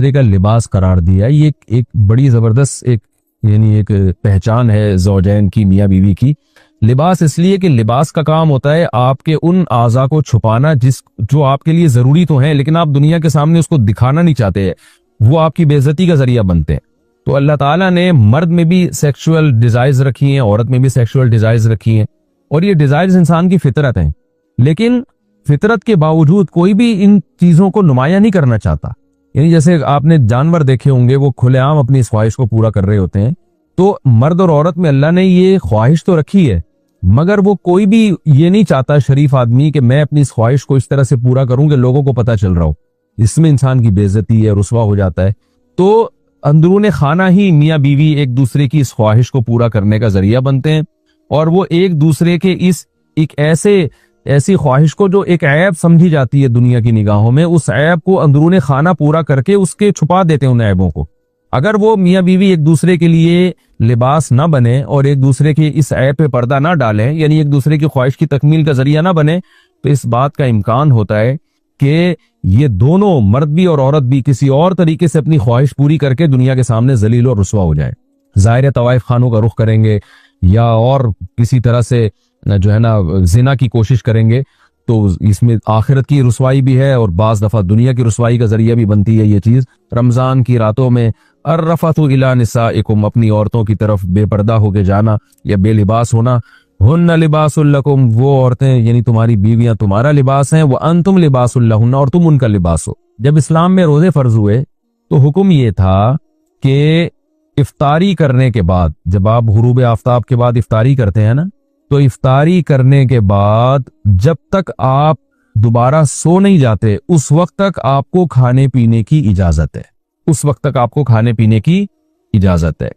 کا لباس قرار دیا ہے. یہ ایک بڑی زبردست ایک پہچان ہے زوجین کی, میاں بیوی کی. لباس اس لیے کہ لباس کا کام ہوتا ہے آپ کے ان اعضاء کو چھپانا جو آپ کے لیے ضروری تو ہیں لیکن آپ دنیا کے سامنے اس کو دکھانا نہیں چاہتے, وہ آپ کی بے عزتی کا ذریعہ بنتے ہیں. تو اللہ تعالیٰ نے مرد میں بھی سیکشول ڈیزائرز رکھی ہیں, عورت میں بھی سیکشول ڈیزائرز رکھی ہیں, اور یہ ڈیزائرز انسان کی فطرت ہیں. لیکن فطرت کے باوجود کوئی بھی ان چیزوں کو نمایاں نہیں کرنا چاہتا. یعنی جیسے آپ نے جانور دیکھے ہوں گے, وہ کھلے عام اپنی اس خواہش کو پورا کر رہے ہوتے ہیں. تو مرد اور عورت میں اللہ نے یہ خواہش تو رکھی ہے, مگر وہ کوئی بھی یہ نہیں چاہتا شریف آدمی کہ میں اپنی اس خواہش کو اس طرح سے پورا کروں کہ لوگوں کو پتہ چل رہا ہو. اس میں انسان کی بے عزتی ہے, رسوا ہو جاتا ہے. تو اندرون خانہ ہی میاں بیوی ایک دوسرے کی اس خواہش کو پورا کرنے کا ذریعہ بنتے ہیں, اور وہ ایک دوسرے کے ایک ایسی خواہش کو جو ایک عیب سمجھی جاتی ہے دنیا کی نگاہوں میں, اس عیب کو اندرون خانہ پورا کر کے اس کے چھپا دیتے ہیں ان عیبوں کو. اگر وہ میاں بیوی ایک دوسرے کے لیے لباس نہ بنے اور ایک دوسرے کے اس عیب پہ پردہ نہ ڈالیں, یعنی ایک دوسرے کی خواہش کی تکمیل کا ذریعہ نہ بنے, تو اس بات کا امکان ہوتا ہے کہ یہ دونوں مرد بھی اور عورت بھی کسی اور طریقے سے اپنی خواہش پوری کر کے دنیا کے سامنے ذلیل اور رسوا ہو جائے. ظاہر طوائف خانوں کا رخ کریں گے یا اور کسی طرح سے جو ہے نا زنا کی کوشش کریں گے, تو اس میں آخرت کی رسوائی بھی ہے اور بعض دفعہ دنیا کی رسوائی کا ذریعہ بھی بنتی ہے یہ چیز. رمضان کی راتوں میں الرفث الی نسائکم, اپنی عورتوں کی طرف بے پردہ ہو کے جانا یا بے لباس ہونا. ہن لباس لکم, وہ عورتیں یعنی تمہاری بیویاں تمہارا لباس ہیں. وانتم لباس لہن, اور تم ان کا لباس ہو. جب اسلام میں روزے فرض ہوئے تو حکم یہ تھا کہ افطاری کرنے کے بعد, جب آپ غروب آفتاب کے بعد افطاری کرتے ہیں نا, تو افطاری کرنے کے بعد جب تک آپ دوبارہ سو نہیں جاتے اس وقت تک آپ کو کھانے پینے کی اجازت ہے. اس وقت تک آپ کو کھانے پینے کی اجازت ہے.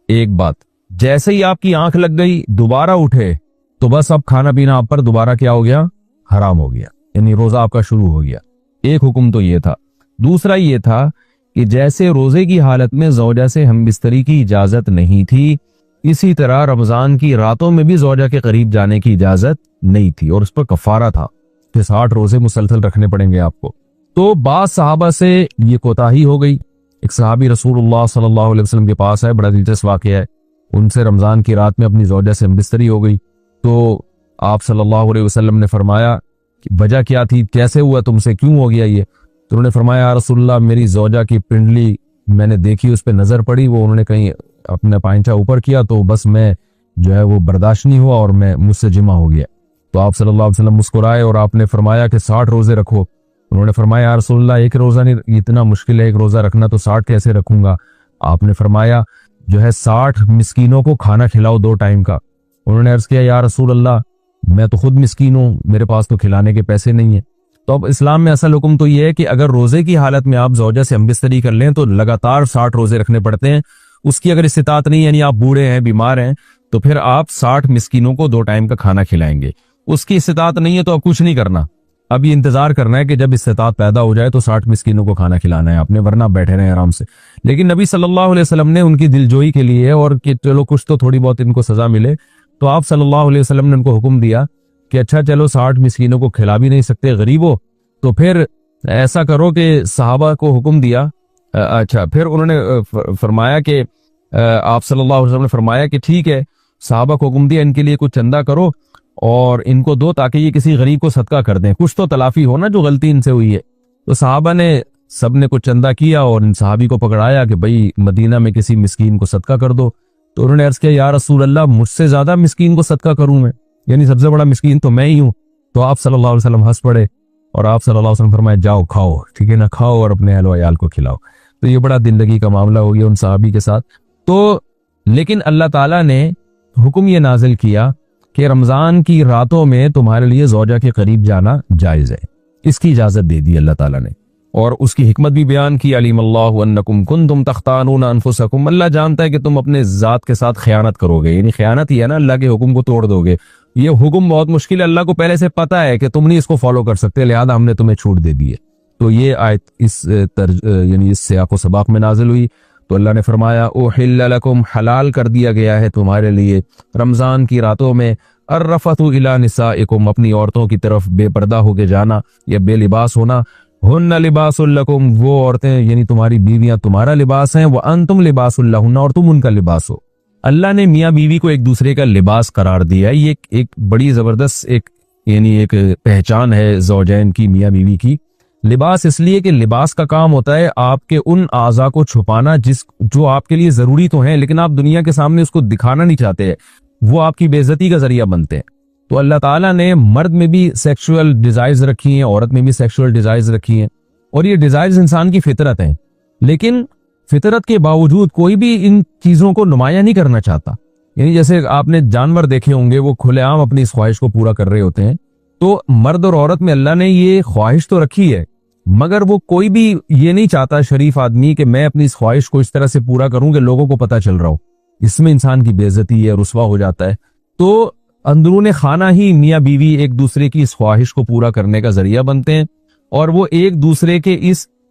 ایک بات, جیسے ہی آپ کی آنکھ لگ گئی دوبارہ اٹھے تو بس اب کھانا پینا آپ پر دوبارہ کیا ہو گیا, حرام ہو گیا, یعنی روزہ آپ کا شروع ہو گیا. ایک حکم تو یہ تھا. دوسرا یہ تھا کہ جیسے روزے کی حالت میں زوجہ سے ہم بستری کی اجازت نہیں تھی, اسی طرح رمضان کی راتوں میں بھی زوجہ کے قریب جانے کی اجازت نہیں تھی, اور اس پر کفارہ تھا کہ 60 روزے مسلسل رکھنے پڑیں گے آپ کو. تو بعض صحابہ سے یہ کوتاہی ہو گئی. ایک صحابی رسول اللہ صلی اللہ علیہ وسلم کے پاس ہے, بڑا دلچسپ واقعہ ہے. ان سے رمضان کی رات میں اپنی زوجہ سے ہم بستری ہو گئی, تو آپ صلی اللہ علیہ وسلم نے فرمایا کہ وجہ کیا تھی, کیسے ہوا تم سے, کیوں ہو گیا یہ؟ تو انہوں نے فرمایا یا رسول اللہ, میری زوجہ کی پنڈلی میں نے دیکھی, اس پہ نظر پڑی, وہ انہوں نے کہیں اپنا پائنچہ اوپر کیا تو بس میں جو ہے وہ برداشت نہیں ہوا اور میں مجھ سے جمع ہو گیا. تو آپ صلی اللہ علیہ وسلم مسکرائے اور آپ نے فرمایا کہ 60 روزے رکھو. انہوں نے فرمایا یا رسول اللہ, ایک روزہ نہیں, اتنا مشکل ہے ایک روزہ رکھنا, تو 60 کیسے رکھوں گا؟ آپ نے فرمایا جو ہے 60 مسکینوں کو کھانا کھلاؤ 2 ٹائم کا. انہوں نے عرض کیا یا رسول اللہ, میں تو خود مسکین ہوں, میرے پاس تو کھلانے کے پیسے نہیں ہیں. تو اب اسلام میں اصل حکم تو یہ ہے کہ اگر روزے کی حالت میں آپ زوجہ سے ہم بستری کر لیں تو لگاتار 60 روزے رکھنے پڑتے ہیں. اس کی اگر استطاعت نہیں, یعنی آپ بوڑھے ہیں, بیمار ہیں, تو پھر آپ 60 مسکینوں کو 2 ٹائم کا کھانا کھلائیں گے. اس کی استطاعت نہیں ہے تو اب کچھ نہیں کرنا, اب یہ انتظار کرنا ہے کہ جب استطاعت پیدا ہو جائے تو 60 مسکینوں کو کھانا کھلانا ہے آپ نے, ورنہ بیٹھے رہیں آرام سے. لیکن نبی صلی اللہ علیہ وسلم نے ان کی دلجوئی کے لیے اور کہ چلو کچھ تو تھوڑی بہت ان کو سزا ملے, تو آپ صلی اللہ علیہ وسلم نے ان کو حکم دیا کہ اچھا چلو 60 مسکینوں کو کھلا بھی نہیں سکتے غریب ہو, تو پھر ایسا کرو کہ صحابہ کو حکم دیا. اچھا پھر انہوں نے فرمایا کہ آپ صلی اللہ علیہ وسلم نے فرمایا کہ ٹھیک ہے, صحابہ کو حکم دیا ان کے لیے کچھ چندہ کرو اور ان کو دو تاکہ یہ کسی غریب کو صدقہ کر دیں, کچھ تو تلافی ہو نا جو غلطی ان سے ہوئی ہے. تو صحابہ نے سب نے کچھ چندہ کیا اور ان صحابی کو پکڑایا کہ بھئی مدینہ میں کسی مسکین کو صدقہ کر دو. تو انہوں نے عرض کیا یا رسول اللہ, مجھ سے زیادہ مسکین کو صدقہ کروں میں, یعنی سب سے بڑا مسکین تو میں ہی ہوں. تو آپ صلی اللہ علیہ وسلم ہنس پڑے اور آپ صلی اللہ علیہ وسلم فرمایا جاؤ کھاؤ, ٹھیک ہے نا, کھاؤ اور اپنے اہل و عیال کو کھلاؤ. تو یہ بڑا دل لگی کا معاملہ ہو گیا ان صحابی کے ساتھ. تو لیکن اللہ تعالیٰ نے حکم یہ نازل کیا کہ رمضان کی راتوں میں تمہارے لیے زوجہ کے قریب جانا جائز ہے, اس کی اجازت دے دی اللہ تعالیٰ نے, اور اس کی حکمت بھی بیان کی. علیم اللہ انکم کنتم تختانون انفسکم, اللہ جانتا ہے کہ تم اپنے ذات کے ساتھ خیانت کرو گے, یعنی خیانت ہی ہے نا, اللہ کے حکم کو توڑ دو گے. یہ حکم بہت مشکل ہے, اللہ کو پہلے سے پتا ہے کہ تم نہیں اس کو فالو کر سکتے, لہذا ہم نے تمہیں چھوٹ دے دی ہے. تو یہ آیت یعنی اس سیاق و سباق میں نازل ہوئی. تو اللہ نے فرمایا اوحل لکم, حلال کر دیا گیا ہے تمہارے لیے رمضان کی راتوں میں الرفث الی نسائکم, اپنی عورتوں کی طرف بے پردہ ہو کے جانا یا بے لباس ہونا. ہن لباس لکم، وہ عورتیں یعنی تمہاری بیویاں تمہارا لباس ہیں، وانتم لباس لہن، اور تم ان کا لباس ہو۔ اللہ نے میاں بیوی کو ایک دوسرے کا لباس قرار دیا ہے۔ یہ ایک بڑی زبردست ایک پہچان ہے زوجین کی، میاں بیوی کی۔ لباس اس لیے کہ لباس کا کام ہوتا ہے آپ کے ان اعضاء کو چھپانا جو آپ کے لیے ضروری تو ہیں لیکن آپ دنیا کے سامنے اس کو دکھانا نہیں چاہتے، وہ آپ کی بے عزتی کا ذریعہ بنتے ہیں۔ تو اللہ تعالیٰ نے مرد میں بھی سیکشول ڈیزائرز رکھی ہیں، عورت میں بھی سیکشول ڈیزائرز رکھی ہیں، اور یہ ڈیزائرز انسان کی فطرت ہیں، لیکن فطرت کے باوجود کوئی بھی ان چیزوں کو نمایاں نہیں کرنا چاہتا۔ یعنی جیسے آپ نے جانور دیکھے ہوں گے، وہ کھلے عام اپنی اس خواہش کو پورا کر رہے ہوتے ہیں، تو مرد اور عورت میں اللہ نے یہ خواہش تو رکھی ہے، مگر وہ کوئی بھی یہ نہیں چاہتا شریف آدمی کہ میں اپنی اس خواہش کو اس طرح سے پورا کروں کہ لوگوں کو پتہ چل رہا ہو۔ اس میں انسان کی بے عزتی ہے، رسوا ہو جاتا ہے۔ تو اندرون خانہ ہی میاں بیوی ایک دوسرے کی اس خواہش کو پورا کرنے کا ذریعہ بنتے ہیں، اور وہ ایک دوسرے کے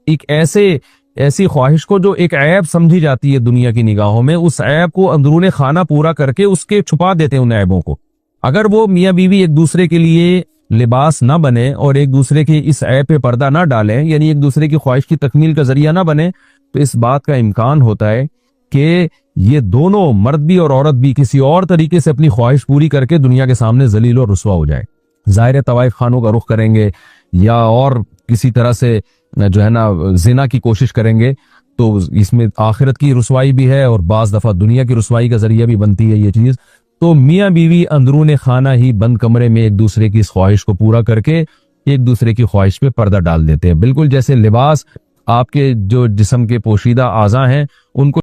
ایک ایسی خواہش کو جو ایک عیب سمجھی جاتی ہے دنیا کی نگاہوں میں، اس عیب کو اندرون خانہ پورا کر کے اس کے چھپا دیتے ہیں ان عیبوں کو۔ اگر وہ میاں بیوی ایک دوسرے کے لیے لباس نہ بنے اور ایک دوسرے کے اس عیب پہ پردہ نہ ڈالیں، یعنی ایک دوسرے کی خواہش کی تکمیل کا ذریعہ نہ بنے، تو اس بات کا امکان ہوتا ہے کہ یہ دونوں مرد بھی اور عورت بھی کسی اور طریقے سے اپنی خواہش پوری کر کے دنیا کے سامنے ذلیل اور رسوا ہو جائے۔ ظاہر طوائف خانوں کا رخ کریں گے یا اور کسی طرح سے جو ہے نا زنا کی کوشش کریں گے، تو اس میں آخرت کی رسوائی بھی ہے اور بعض دفعہ دنیا کی رسوائی کا ذریعہ بھی بنتی ہے یہ چیز۔ تو میاں بیوی اندرون خانہ ہی بند کمرے میں ایک دوسرے کی اس خواہش کو پورا کر کے ایک دوسرے کی خواہش پہ پردہ ڈال دیتے ہیں، بالکل جیسے لباس آپ کے جو جسم کے پوشیدہ اعضاء ہیں ان کو